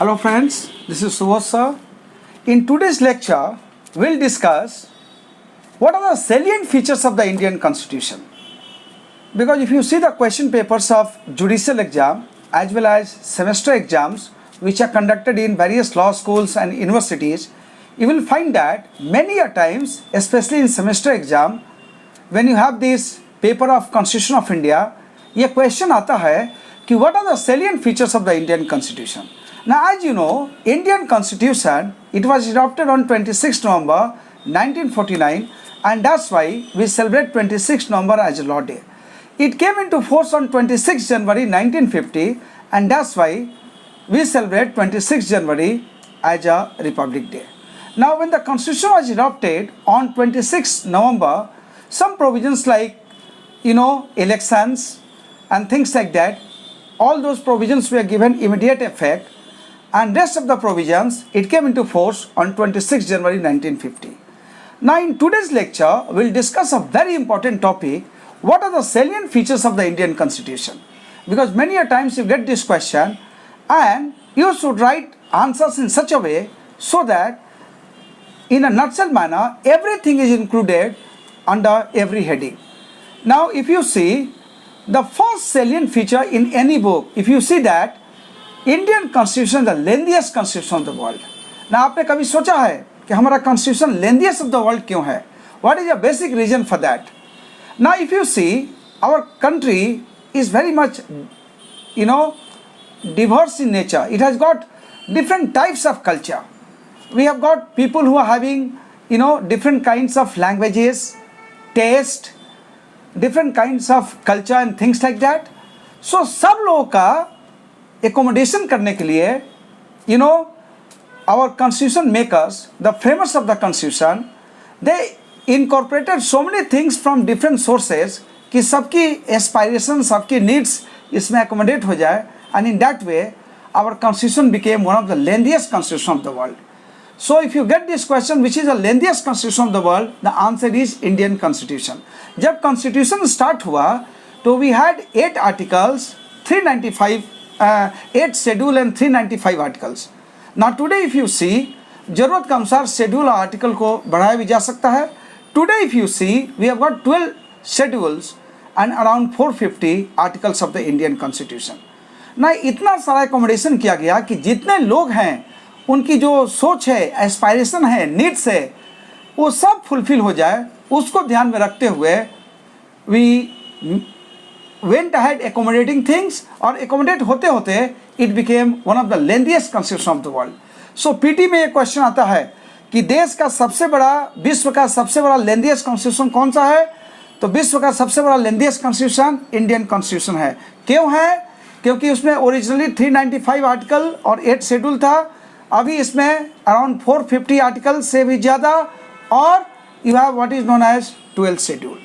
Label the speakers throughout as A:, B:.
A: Hello friends, this is Subodh sir. In today's lecture, we'll discuss what are the salient features of the Indian Constitution. Because if you see the question papers of judicial exam as well as semester exams which are conducted in various law schools and universities, you will find that many a times, especially in semester exam, when you have this paper of Constitution of India, ये question आता है कि what are the salient features of the Indian Constitution. Now, as you know, Indian Constitution, it was adopted on 26 November 1949, and that's why we celebrate 26 November as a law day. It came into force on 26 January 1950, and that's why we celebrate 26 January as a Republic Day. Now, when the Constitution was adopted on 26 November, some provisions like, elections and things like that, all those provisions were given immediate effect, and rest of the provisions, it came into force on 26 January 1950. Now, in today's lecture, we'll discuss a very important topic. What are the salient features of the Indian Constitution? Because many a times you get this question, and you should write answers in such a way so that in a nutshell manner, everything is included under every heading. Now, if you see the first salient feature in any book, if you see that Indian Constitution is the lengthiest constitution of the world. Now, आपने कभी सोचा है कि हमारा constitution lengthiest of the world क्यों है? What is the basic reason for that? Now, if you see, our country is very much, diverse in nature. It has got different types of culture. We have got people who are having, different kinds of languages, taste, different kinds of culture and things like that. So, सब लोगों का accommodation करने के लिए, our constitution makers, the framers of the constitution, they incorporated so many things from different sources कि सबकी aspirations, सबकी needs इसमें accommodate हो जाए, and in that way our constitution became one of the lengthiest constitution of the world. So if you get this question, which is the lengthiest constitution of the world, the answer is Indian Constitution. जब constitution start हुआ तो we had 8 articles, 8 schedule and 395 articles. Now today if you see, जरूरत के अनुसार schedule और article को बढ़ाया भी जा सकता है. Today if you see, we have got 12 schedules and around 450 articles of the Indian Constitution. ना इतना सारा accommodation किया गया कि जितने लोग हैं उनकी जो सोच है, एस्पायरेशन है, नीड्स है, वो सब फुलफिल हो जाए, उसको ध्यान में रखते हुए we went ahead accommodating things, और accommodate होते होते it became one of the lengthiest constitution of the world. So PT में एक क्वेश्चन आता है कि देश का सबसे बड़ा, विश्व का सबसे बड़ा lengthiest constitution कौन सा है? तो विश्व का सबसे बड़ा lengthiest constitution इंडियन constitution है. क्यों है? क्योंकि उसमें ओरिजिनली 395 आर्टिकल और 8 शेड्यूल था. अभी इसमें अराउंड 450 आर्टिकल से भी ज़्यादा, और you have what is known as 12 schedule.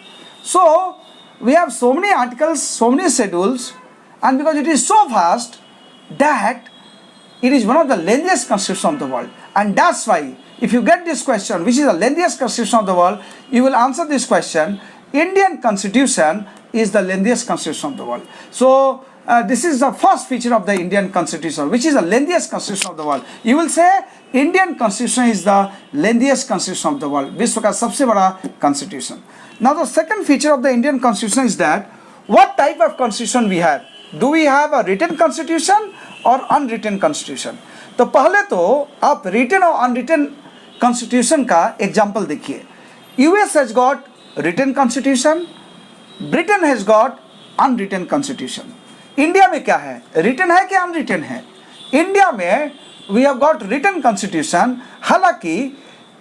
A: So we have so many articles, so many schedules, and because it is so vast that it is one of the lengthiest constitution of the world. And that's why if you get this question, which is the lengthiest constitution of the world, you will answer this question, Indian Constitution is the lengthiest constitution of the world. So this is the first feature of the Indian Constitution, which is the lengthiest constitution of the world. You will say Indian Constitution is the lengthiest constitution of the world, विश्व का सबसे बड़ा constitution. Now the second feature of the Indian Constitution is that what type of constitution we have. Do we have a written constitution or unwritten constitution? तो पहले तो आप written और unwritten constitution का example देखिए. US has got written constitution, Britain has got unwritten constitution. India में क्या है? रिटन है कि अनरिटन है? इंडिया में we have got written constitution. हालांकि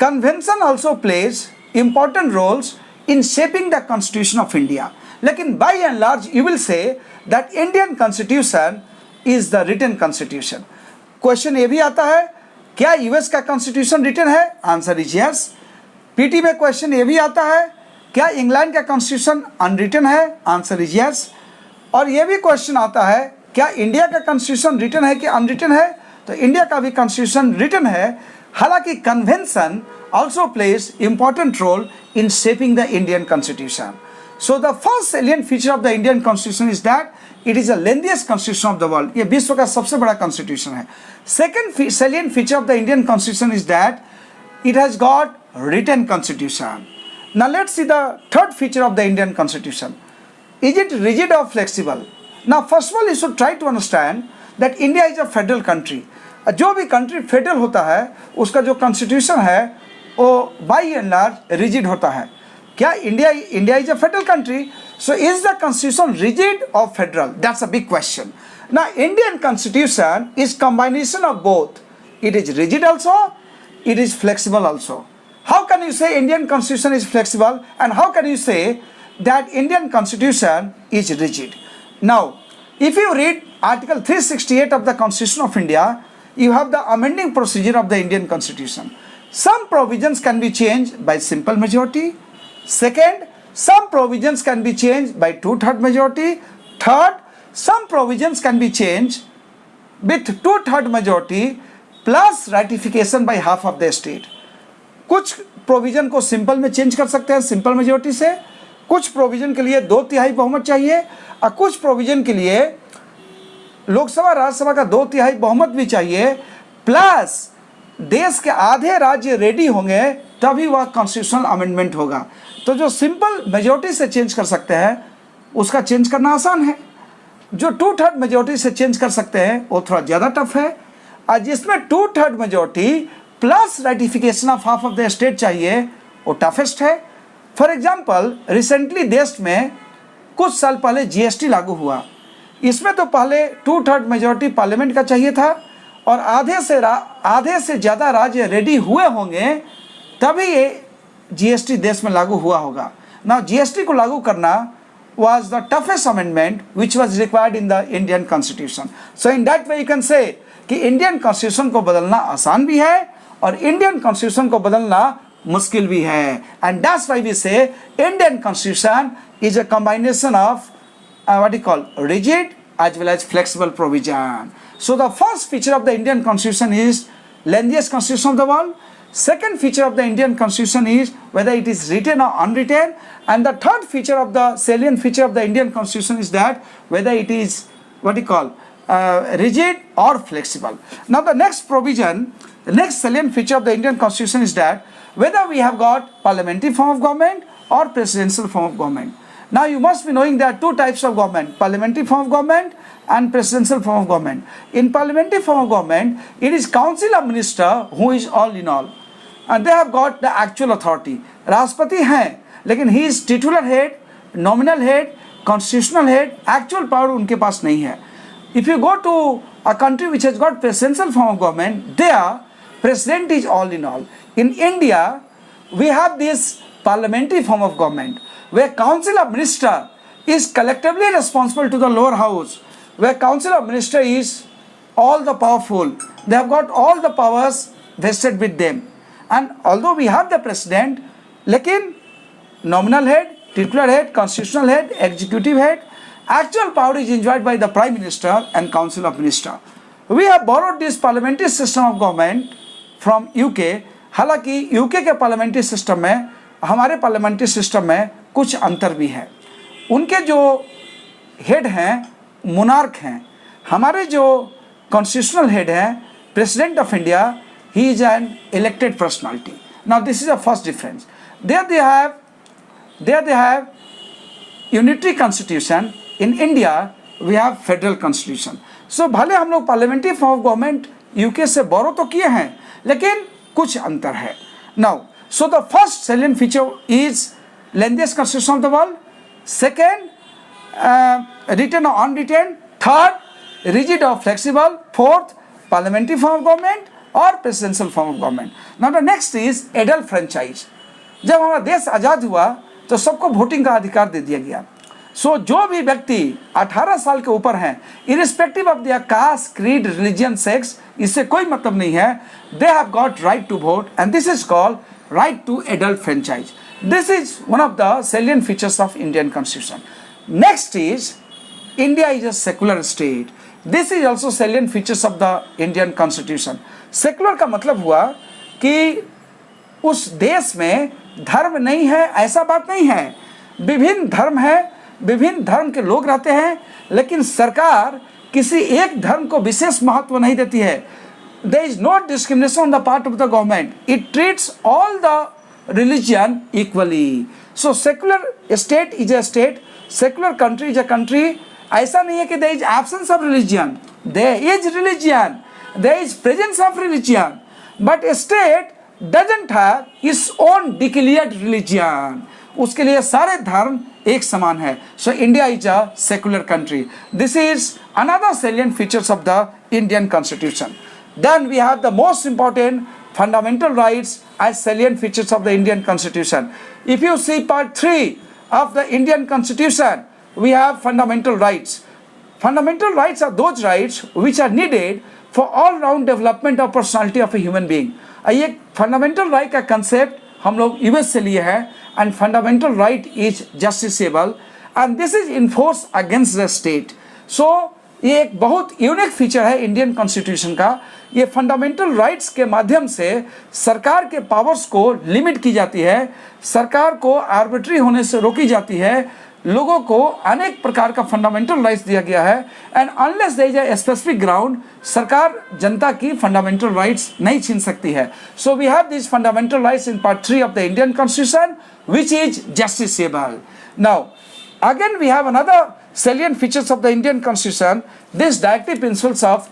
A: convention also plays important roles in shaping the constitution of India, लेकिन by and large you will say that Indian constitution is the written constitution. Question ये भी आता है, क्या US का constitution written है? Answer is yes. PT में question ये भी आता है, क्या इंग्लैंड का कॉन्स्टिट्यूशन अनरिटन है? Answer is yes. और ये भी क्वेश्चन आता है, क्या इंडिया का कॉन्स्टिट्यूशन रिटन है कि अनरिटन है? तो इंडिया का भी कॉन्स्टिट्यूशन रिटन है. हालांकि convention also plays important role in shaping the Indian constitution. So the first salient feature of the Indian Constitution is that it is the lengthiest constitution of the world. ये विश्व का सबसे बड़ा constitution है. Second salient feature of the Indian Constitution is that it has got written constitution. Now let's see the third feature of the Indian Constitution. Is it rigid or flexible? Now first of all you should try to understand that India is a federal country. जो भी country federal होता है उसका जो constitution है वो by and large rigid होता है. क्या India is a federal country, so is the constitution rigid or federal? That's a big question. Now Indian constitution is combination of both. It is rigid also, it is flexible also. How can you say Indian constitution is flexible, and how can you say that Indian constitution is rigid? Now if you read article 368 of the Constitution of India, you have the amending procedure of the Indian constitution. Some provisions can be changed by simple majority. Second, some provisions can be changed by 2/3 majority. Third, some provisions can be changed with 2/3 majority plus ratification by half of the state. कुछ provision को simple में change कर सकते हैं simple majority से, कुछ provision के लिए 2/3 बहुमत चाहिए, और कुछ प्रोविजन के लिए लोकसभा राज्यसभा का 2/3 बहुमत भी चाहिए, प्लस देश के आधे राज्य रेडी होंगे तभी वह कॉन्स्टिट्यूशनल अमेंडमेंट होगा. तो जो सिंपल मेजोरिटी से चेंज कर सकते हैं उसका चेंज करना आसान है, जो 2/3 मेजोरिटी से चेंज कर सकते हैं वो थोड़ा ज़्यादा टफ है, और जिसमें 2/3 majority plus ratification of half of the state चाहिए वो टफेस्ट है. फॉर एग्जांपल रिसेंटली देश में कुछ साल पहले जीएसटी लागू हुआ. इसमें तो पहले 2/3 मेजोरिटी पार्लियामेंट का चाहिए था और आधे से ज़्यादा राज्य रेडी हुए होंगे तभी ये जीएसटी देश में लागू हुआ होगा. नाउ जीएसटी को लागू करना was the toughest amendment which was required in the Indian Constitution. So in that way you can say कि Indian Constitution को बदलना आसान भी है और Indian Constitution को बदलना मुश्किल भी है. And that's why we say Indian Constitution is a combination of what you call rigid as well as flexible provision. So the first feature of the Indian Constitution is lengthiest constitution of the world. Second feature of the Indian Constitution is whether it is written or unwritten, and the third feature of the salient feature of the Indian Constitution is that whether it is what you call rigid or flexible. Now the next provision, the next salient feature of the Indian Constitution is that whether we have got parliamentary form of government or presidential form of government. Now you must be knowing there are two types of government, parliamentary form of government and presidential form of government. In parliamentary form of government, it is council of minister who is all in all, and they have got the actual authority. राष्ट्रपति हैं लेकिन he is titular head, nominal head, constitutional head, actual power उनके पास नहीं है. If you go to a country which has got presidential form of government, there president is all in all. In India, we have this parliamentary form of government where council of minister is collectively responsible to the lower house, where council of minister is all the powerful. They have got all the powers vested with them. And although we have the president, लेकिन nominal head, titular head, constitutional head, executive head, actual power is enjoyed by the prime minister and council of minister. We have borrowed this parliamentary system of government from UK. हालांकि UK के parliamentary system में हमारे parliamentary system में कुछ अंतर भी है. उनके जो हेड हैं मोनार्क हैं, हमारे जो कॉन्स्टिट्यूशनल हेड हैं president of India, he is an elected personality. Now this is the first difference. There they have unitary constitution. In India we have federal constitution. So भले हम लोग parliamentary form of government UK से borrow तो किए हैं लेकिन कुछ अंतर है. Now so the first salient feature is lengthiest constitution of the world. Second, written or unwritten. Third, rigid or flexible. Fourth, parliamentary form of government और presidential form of government. Now the next is adult franchise. जब हमारा देश आज़ाद हुआ तो सबको voting का अधिकार दे दिया गया. सो जो भी व्यक्ति 18 साल के ऊपर हैं, irrespective of their caste, creed, religion, sex, इससे कोई मतलब नहीं है, they have got right to vote and this is called right to adult franchise. This is one of the salient features of Indian constitution. Next is India is a secular state. This is also salient features of the Indian constitution. Secular का मतलब हुआ कि उस देश में धर्म नहीं है ऐसा बात नहीं है. विभिन्न धर्म है, विभिन्न धर्म के लोग रहते हैं, लेकिन सरकार किसी एक धर्म को विशेष महत्व नहीं देती है. There is no discrimination on the part of the government. It treats all the religion equally. So secular state is a state, secular country is a country. ऐसा नहीं है कि there is absence of religion. There is religion. There is presence of religion. But a state doesn't have its own declared religion. उसके लिए सारे धर्म एक समान है. So India is a secular country. This is another salient features of the Indian Constitution. Then we have the most important fundamental rights as salient features of the Indian Constitution. If you see part 3 of the Indian Constitution, we have fundamental rights. Fundamental rights are those rights which are needed for all-round development of personality of a human being. ये fundamental right का concept हम लोग US से लिए हैं, and fundamental right is justiciable and this is enforced against the state. So ये एक बहुत यूनिक फीचर है इंडियन कॉन्स्टिट्यूशन का. ये फंडामेंटल राइट्स के माध्यम से सरकार के पावर्स को लिमिट की जाती है, सरकार को आर्बिट्री होने से रोकी जाती है, लोगों को अनेक प्रकार का फंडामेंटल राइट्स दिया गया है. And unless there is a specific ground, सरकार जनता की फंडामेंटल राइट्स नहीं छीन सकती है. So we have this fundamental rights in part 3 of the Indian constitution which is justiciable. Now again we have another salient features of the Indian Constitution, this directive principles of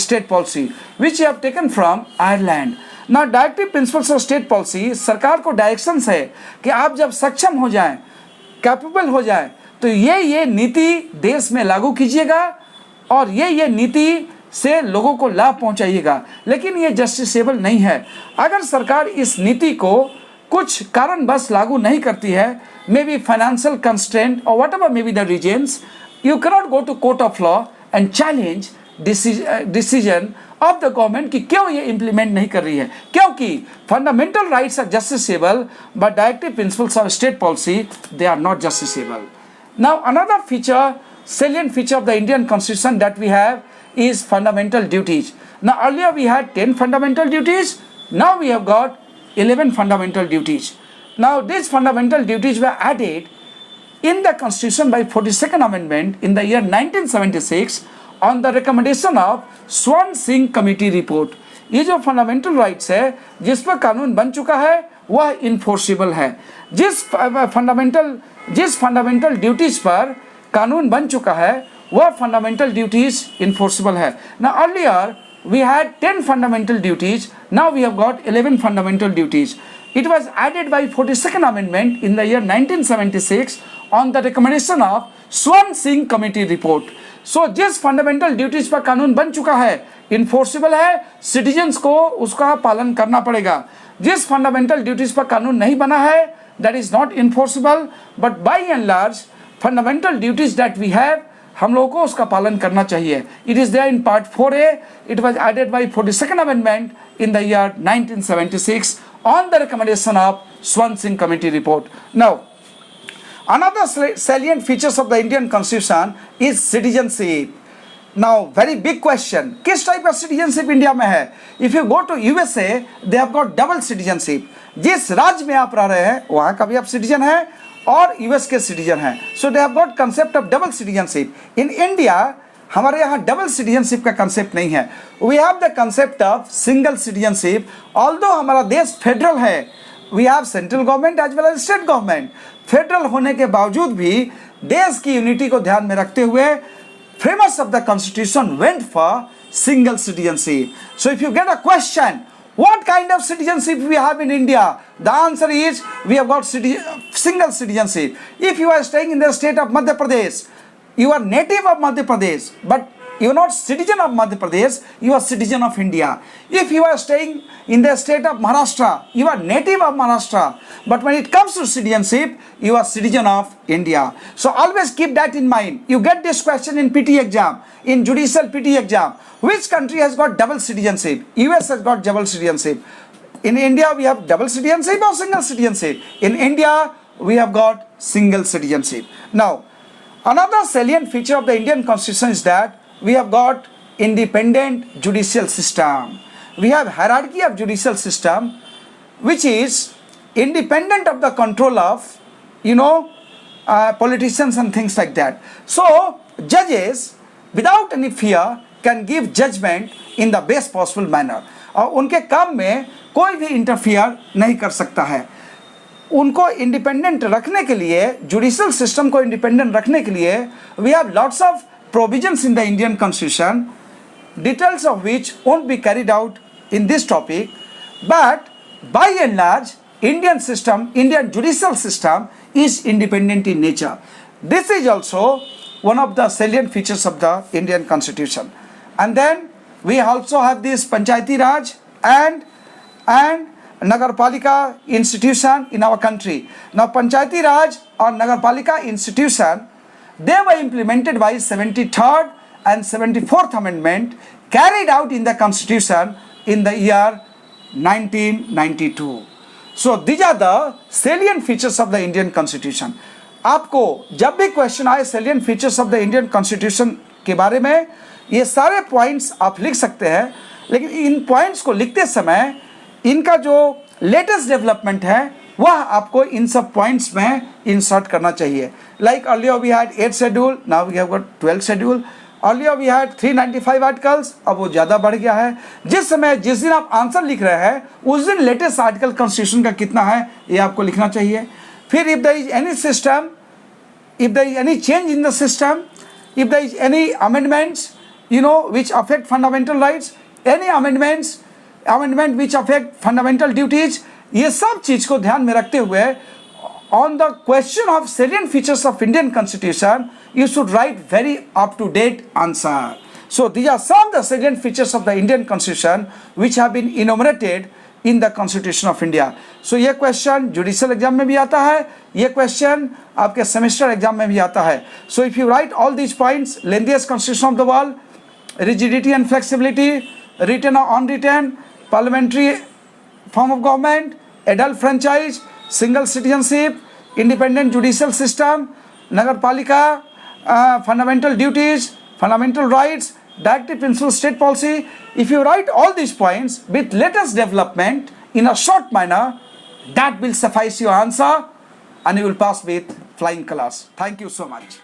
A: state policy which we have taken from Ireland. Now directive principles of state policy सरकार को directions है कि आप जब सक्षम हो जाएं, capable हो जाएं, तो ये नीति देश में लागू कीजिएगा और ये नीति से लोगों को लाभ पहुंचाइएगा. लेकिन ये जस्टिसेबल नहीं है. अगर सरकार इस नीति को कुछ कारणवश लागू नहीं करती है, मे बी फाइनेंशियल कंस्ट्रेंट और whatever maybe the reasons, you cannot go to court of law and challenge decision of the government कि क्यों ये इंप्लीमेंट नहीं कर रही है, क्योंकि fundamental rights are justiciable but directive principles of state policy they are not justiciable. Now another feature, salient feature of the Indian Constitution that we have is fundamental duties. Now earlier we had 10 fundamental duties, now we have got 11 fundamental duties. Now these fundamental duties were added in the Constitution by 42nd Amendment in the year 1976 on the recommendation of Swan Singh Committee report. ये जो fundamental rights है जिस पर कानून बन चुका है वह enforceable है. जिस fundamental duties पर कानून बन चुका है वह fundamental duties enforceable है. Now earlier we had 10 fundamental duties, now we have got 11 fundamental duties. It was added by 42nd Amendment in the year 1976 on the recommendation of Swan Singh Committee report. So जिस fundamental duties पर कानून बन चुका है enforceable है, citizens को उसका पालन करना पड़ेगा. जिस fundamental duties पर कानून नहीं बना है that is not enforceable, but by and large fundamental duties that we have हम लोगों को उसका पालन करना चाहिए. It is there in part 4A. It was added by 42nd Amendment in the year 1976 on the recommendation of Swan Singh Committee report. Now, another salient features of the Indian Constitution is citizenship. Now, very big question. किस type का citizenship India में है? If you go to USA, they have got double citizenship. जिस राज्य में आप रह रहे हैं वहाँ का भी आप सिटीजन है और यूएस के सिटीजन हैं. So they have got concept of double citizenship. In India हमारे यहाँ डबल सिटीजनशिप का कंसेप्ट नहीं है. We have the concept of single citizenship. Although हमारा देश फेडरल है, we have central government as well as state government. Federal होने के बावजूद भी देश की यूनिटी को ध्यान में रखते हुए framers of the constitution went for single citizenship. So if you get a question, what kind of citizenship we have in India? The answer is we have got single citizenship. If you are staying in the state of Madhya Pradesh, you are native of Madhya Pradesh, but you are not citizen of Madhya Pradesh, you are citizen of India. If you are staying in the state of Maharashtra, you are native of Maharashtra, but when it comes to citizenship, you are citizen of India. So always keep that in mind. You get this question in PT exam, in judicial PT exam. Which country has got double citizenship? US has got double citizenship. In India, we have double citizenship or single citizenship. In India, we have got single citizenship. Now, another salient feature of the Indian Constitution is that we have got independent judicial system. We have hierarchy of judicial system which is independent of the control of politicians and things like that. So judges without any fear can give judgment in the best possible manner. और उनके काम में कोई भी interfere नहीं कर सकता है. उनको इंडिपेंडेंट रखने के लिए, जुडिशियल सिस्टम को इंडिपेंडेंट रखने के लिए we have lots of provisions in the Indian constitution, details of which won't be carried out in this topic, but by and large Indian judicial system is independent in nature. This is also one of the salient features of the Indian constitution. And then we also have this Panchayati Raj and Nagarpalika institution in our country. Now Panchayati Raj or Nagarpalika institution, they were implemented by 73rd and 74th amendment carried out in the constitution in the year 1992. So these are the salient features of the Indian constitution. आपको जब भी question आए salient features of the Indian constitution के बारे में, ये सारे points आप लिख सकते हैं, लेकिन इन पॉइंट्स को लिखते समय इनका जो लेटेस्ट डेवलपमेंट है वह आपको इन सब पॉइंट्स में इंसर्ट करना चाहिए. Like earlier we had 8 schedule, now we have got 12 schedule. Earlier we had 395 articles, अब वो ज़्यादा बढ़ गया है. जिस दिन आप आंसर लिख रहे हैं उस दिन लेटेस्ट आर्टिकल कॉन्स्टिट्यूशन का कितना है ये आपको लिखना चाहिए. फिर if there is any system, if there is any change in the system, if there is any amendments which affect fundamental rights, any amendment which affect fundamental duties, ये सब चीज को ध्यान में रखते हुए on the question of salient features of Indian constitution you should write very up to date answer. So these are some of the salient features of the Indian constitution which have been enumerated in the constitution of India. So ये question judicial exam में भी आता है, ये question आपके semester exam में भी आता है. So if you write all these points, lengthiest constitution of the world, rigidity and flexibility, written or unwritten, parliamentary form of government, adult franchise, single citizenship, independent judicial system, Nagarpalika, fundamental duties, fundamental rights, directive principles, state policy. If you write all these points with latest development in a short manner, that will suffice your answer and you will pass with flying colors. Thank you so much.